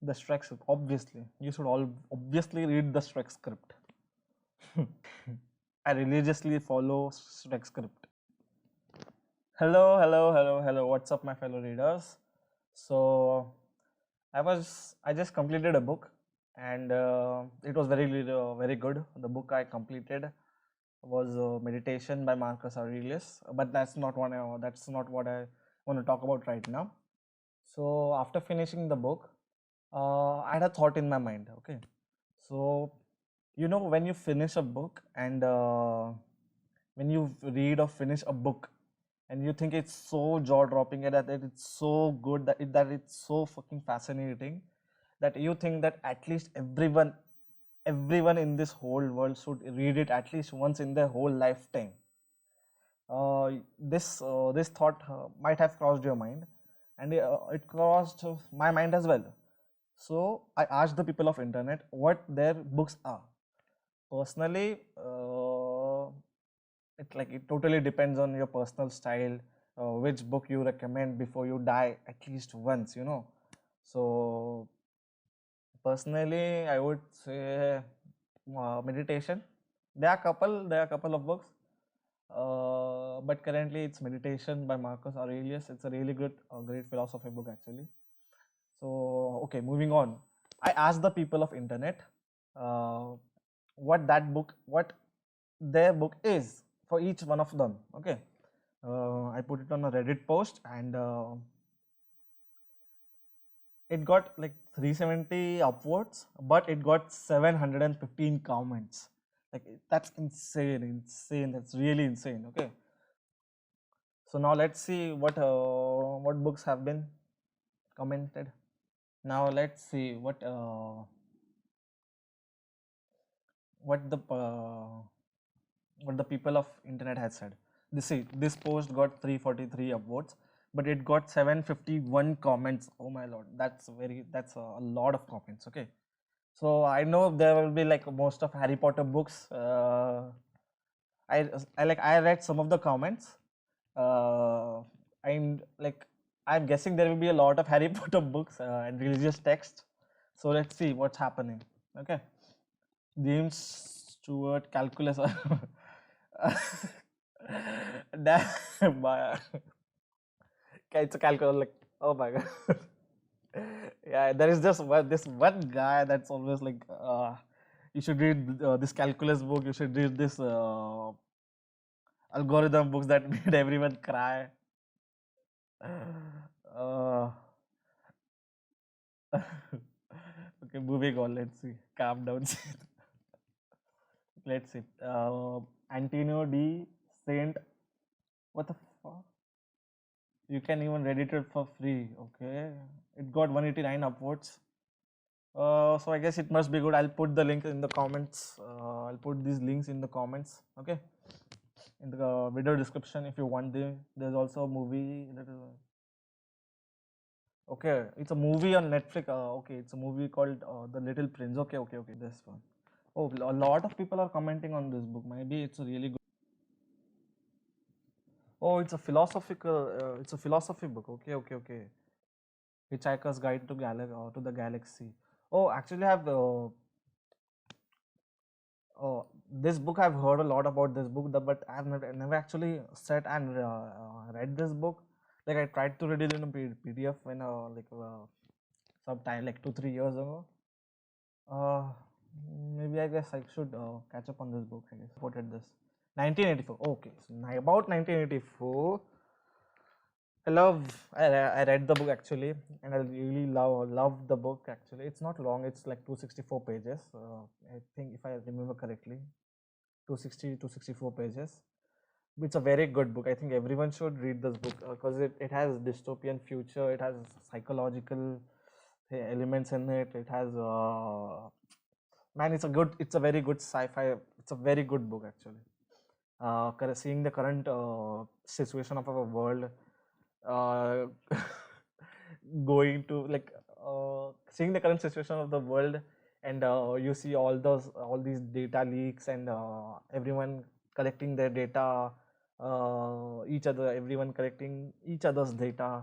The Shrek script, obviously. You should all obviously read the Shrek script. I religiously follow Shrek script. Hello, hello, hello, hello. What's up, my fellow readers? So, I just completed a book, and it was very good. The book I completed was Meditation by Marcus Aurelius, but that's not what I want to talk about right now. So, after finishing the book, I had a thought in my mind. Okay, so when you finish a book and when you read or finish a book and you think it's so jaw dropping and that it's so good that it's so fucking fascinating that you think that at least everyone in this whole world should read it at least once in their whole lifetime. This thought might have crossed your mind, and it crossed my mind as well. So I asked the people of internet what their books are. Personally, it totally depends on your personal style, which book you recommend before you die at least once. So personally, I would say meditation. There are a couple of books, but currently it's Meditation by Marcus Aurelius. It's a really good, great philosophy book actually. So okay, moving on. I asked the people of internet uh, what their book is for each one of them. Okay, I put it on a Reddit post, and it got like 370 upwards, but it got 715 comments. That's insane. That's really insane. Okay, so now let's see what books have been commented. Now let's see what the people of internet has said. This post got 343 upvotes, but it got 751 comments. Oh my lord, that's a lot of comments. Okay, so I know there will be like most of Harry Potter books. I read some of the comments. Uh, I'm like I'm guessing there will be a lot of Harry Potter books and religious texts. So let's see what's happening. Okay, James Stewart calculus. Damn, it's a calculus. Like, oh my god. Yeah, there is just this one guy that's always like, you should read this calculus book. You should read this algorithm books that made everyone cry. Uh, okay, moving on. Let's see. Calm down. Let's see. Antonio D. Saint. What the fuck? You can even read it for free. Okay. It got 189 upwards. So I guess it must be good. I'll put the link in the comments. I'll put these links in the comments. Okay. In the video description if you want them. There's also a movie that is. Okay, it's a movie on Netflix. Okay, it's a movie called The Little Prince. Okay, this one. Oh, a lot of people are commenting on this book. Maybe it's a really good. Oh, it's a philosophical. It's a philosophy book. Okay. Hitchhiker's Guide to the Galaxy. Oh, actually, this book. I've heard a lot about this book, but I've never actually sat and read this book. Like I tried to read it in a PDF when some time like 2-3 years ago. Uh, Maybe I guess I should catch up on this book. I guess supported this 1984. Okay, so about 1984. I read the book actually, and I really love the book actually. It's not long. It's like 264 pages. I think if I remember correctly, 260 264 pages. It's a very good book. I think everyone should read this book because it has dystopian future. It has psychological elements in it. It has man, it's a very good sci-fi. It's a very good book actually. Seeing the current situation of our world, uh, going to like seeing the current situation of the world, and you see all these data leaks and everyone collecting their data, everyone collecting each other's data.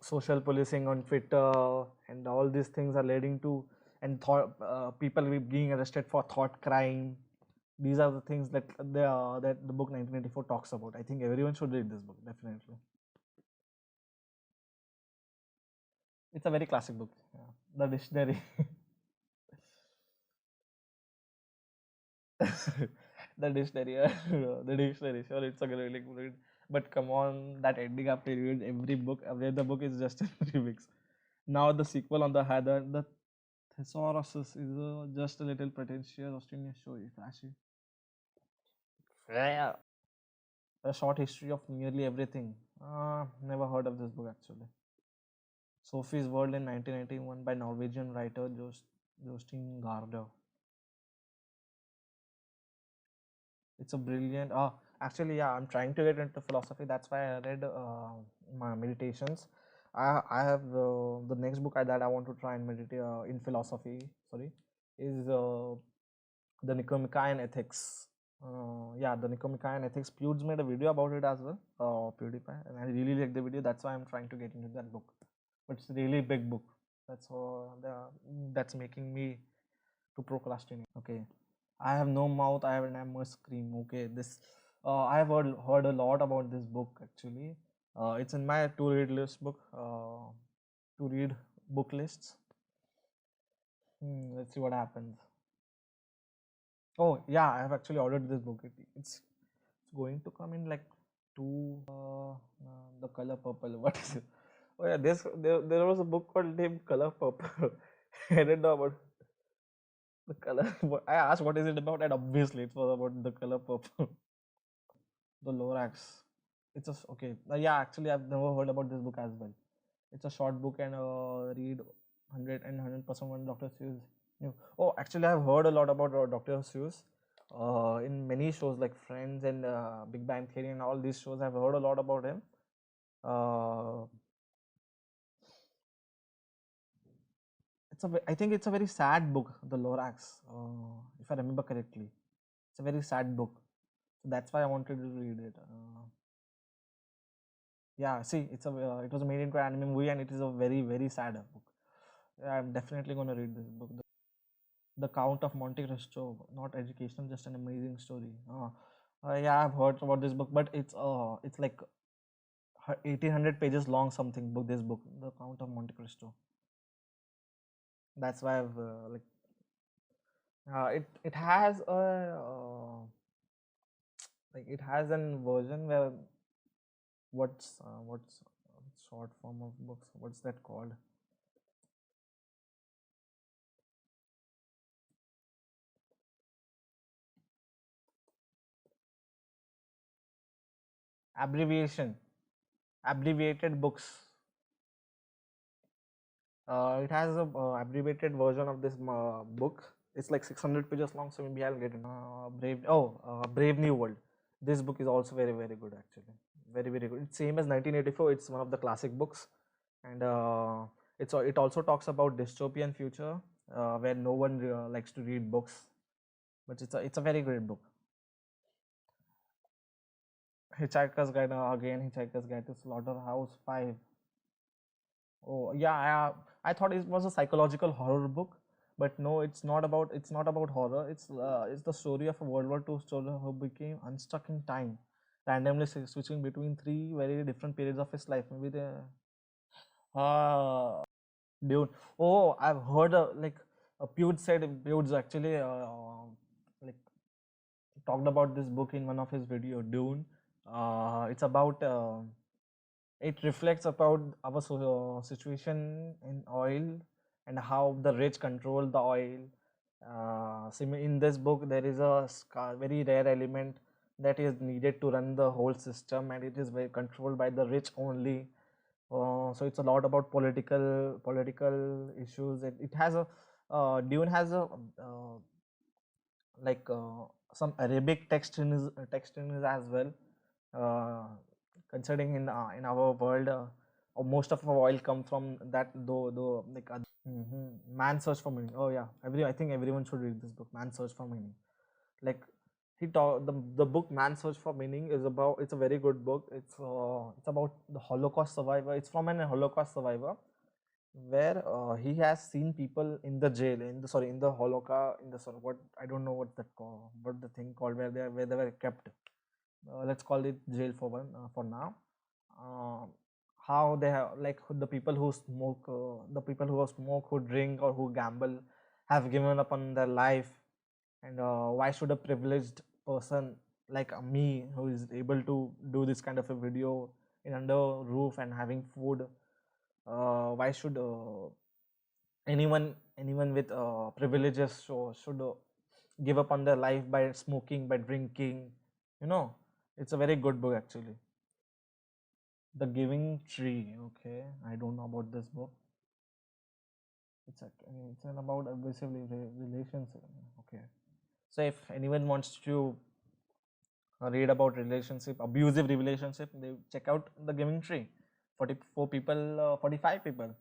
social policing on Twitter, and all these things are leading to, and people being arrested for thought crime. These are the things that the book 1984 talks about. I think everyone should read this book, definitely. It's a very classic book. Yeah. The dictionary. The dictionary. The dictionary. Sure, it's a really good read. But come on, that ending after you read every book, where the book is just a remix. Now the sequel on the Heather, the Thesaurus is just a little pretentious Australian story, flashy. Yeah. A short history of nearly everything. Never heard of this book actually. Sophie's World in 1991 by Norwegian writer Jostein Gaarder. It's a brilliant. Actually, yeah, I'm trying to get into philosophy. That's why I read my meditations. I have the next book that I want to try and meditate in philosophy. Sorry, is the Nicomachean Ethics. Yeah, the Nicomachean Ethics. Pewds made a video about it as well. PewDiePie, and I really like the video. That's why I'm trying to get into that book. But it's a really big book. That's making me to procrastinate. Okay, I have no mouth. I must scream. Okay, this I have heard a lot about this book actually. It's in my to read list book. To read book lists. Let's see what happens. Oh yeah, I have actually ordered this book. It's going to come in like two. The Color Purple. What is it? Oh yeah, there was a book called named Color Purple. I didn't know about the color. I asked what is it about, and obviously it was about the color purple. The Lorax. It's a okay. Yeah, actually, I've never heard about this book as well. It's a short book and read 100% one Dr. Seuss. Oh, actually, I've heard a lot about Dr. Seuss. In many shows like Friends and Big Bang Theory and all these shows, I've heard a lot about him. I think it's a very sad book, The Lorax, if I remember correctly. It's a very sad book. So that's why I wanted to read it. Yeah, see, it was made into an anime movie, and it is a very sad book. Yeah, I'm definitely going to read this book. The Count of Monte Cristo, not educational, just an amazing story. Yeah, I've heard about this book, but it's like 1800 pages long something book. This book, The Count of Monte Cristo. That's why I've it has a like it has an version where what's short form of books, what's that called? Abbreviated books. It has a abbreviated version of this book. It's like 600 pages long, so maybe I'll get it. Brave New World. This book is also very good actually. Very good. It's same as 1984. It's one of the classic books, and it also talks about dystopian future where no one likes to read books, but it's a very great book. Hitchhiker's Guide again. Hitchhiker's Guide to Slaughterhouse 5. Oh yeah, I thought it was a psychological horror book, but no, it's not about horror. It's the story of a World War II soldier who became unstuck in time, randomly switching between three very different periods of his life. Maybe the uh Dune. Oh, I've heard Pewds actually like talked about this book in one of his video Dune. It's about it reflects about our situation in oil and how the rich control the oil. In this book, there is a very rare element that is needed to run the whole system, and it is very controlled by the rich only. So it's a lot about political issues. It has a Dune has a like some Arabic text in his as well. Uh, Considering in our world, most of our oil come from that though like Man Search for Meaning. Oh yeah, I think everyone should read this book, Man Search for Meaning. Like the book Man's Search for Meaning is about, it's a very good book. It's about the Holocaust survivor. It's from an Holocaust survivor, where he has seen people in the jail, in the Holocaust, in the, sorry, what, I don't know what that call, what the thing called, where they were kept. Let's call it jail for now. uh, how they have, like, the people who smoke, who drink, or who gamble, have given up on their life. And why should a privileged person like me, who is able to do this kind of a video in under roof and having food, why should anyone with privileges should give up on their life by smoking, by drinking, you know. It's a very good book, actually. The Giving Tree. Okay, I don't know about this book. It's an about abusive relationship. Okay, so if anyone wants to read about abusive relationship, they check out The Giving Tree. 44 people, 45 people.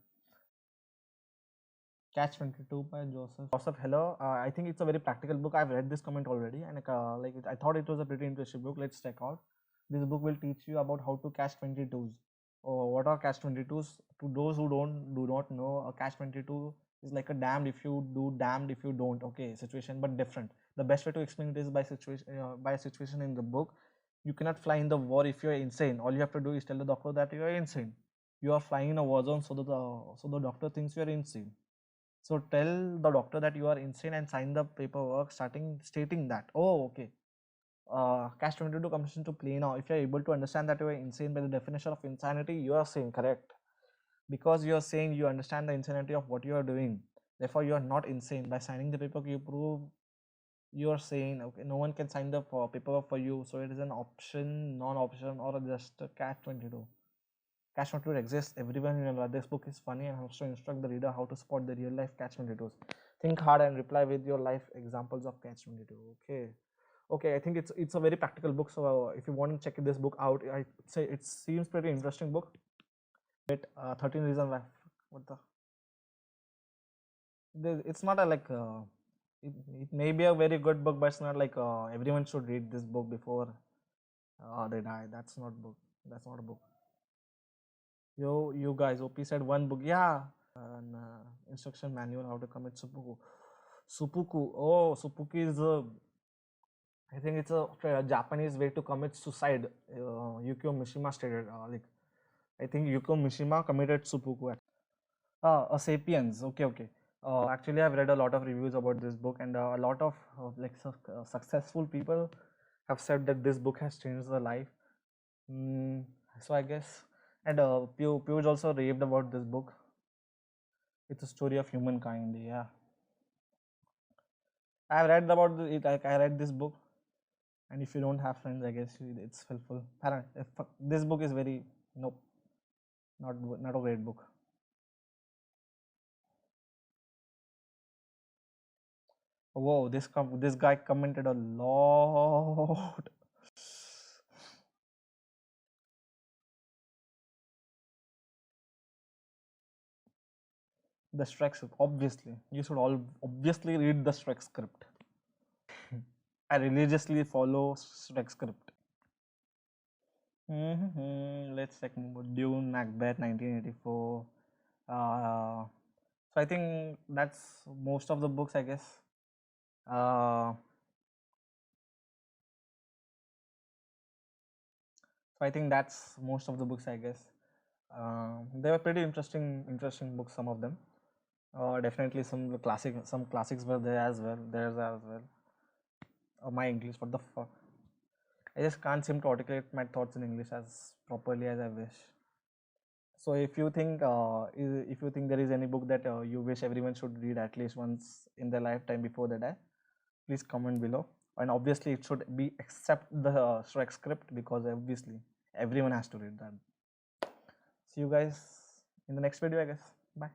Catch 22 by Joseph Heller. I think it's a very practical book. I've read this comment already, and I thought it was a pretty interesting book. Let's check out. This book will teach you about how to catch 22s. Oh, what are catch 22s? To those who do not know, a catch 22 is like a damned if you do, damned if you don't. Okay, situation, but different. The best way to explain it is by a situation in the book. You cannot fly in the war if you are insane. All you have to do is tell the doctor that you are insane. You are flying in a war zone, so the doctor thinks you are insane. So tell the doctor that you are insane and sign the paperwork stating that. Oh, okay. Catch 22 comes into play now. If you are able to understand that you are insane by the definition of insanity, you are sane, correct? Because you are saying you understand the insanity of what you are doing. Therefore, you are not insane. By signing the paperwork, you prove you are sane. Okay, no one can sign the paperwork for you. So it is an option, non-option, or just a catch 22. Catch 22 exists. Everyone remember this book is funny and helps to instruct the reader how to spot the real life catch 22s. Think hard and reply with your life examples of catch 22. Okay, I think it's a very practical book. So if you want to check this book out, I say it seems pretty interesting book. But 13 reasons why. What the? It's not a like. It may be a very good book, but it's not like everyone should read this book before they die. That's not book. That's not a book. You guys, OP said one book. Yeah, an instruction manual how to commit seppuku. Seppuku. Oh, seppuku is I think it's a Japanese way to commit suicide. Yukio Mishima stated. I think Yukio Mishima committed seppuku. A Sapiens. Okay. Actually, I've read a lot of reviews about this book, and a lot of successful people have said that this book has changed their life. So I guess, and Piyush also raved about this book. It's a story of humankind. Yeah, I've read about it. Like, I read this book, and if you don't have friends, I guess it's helpful. This book is very, nope, not a great book. Whoa, this guy commented a lot. The Shrek script, obviously, you should all obviously read the Shrek script. I religiously follow Shrek script. Let's check more. Dune, Macbeth, 1984. So I think that's most of the books, I guess. So I think that's most of the books, I guess. They were pretty interesting books, some of them. Definitely some classics were there as well. My English, what the fuck? I just can't seem to articulate my thoughts in English as properly as I wish. So if you think there is any book that you wish everyone should read at least once in their lifetime before they die, please comment below. And obviously it should be except the Shrek script, because obviously everyone has to read that. See you guys in the next video, I guess. Bye.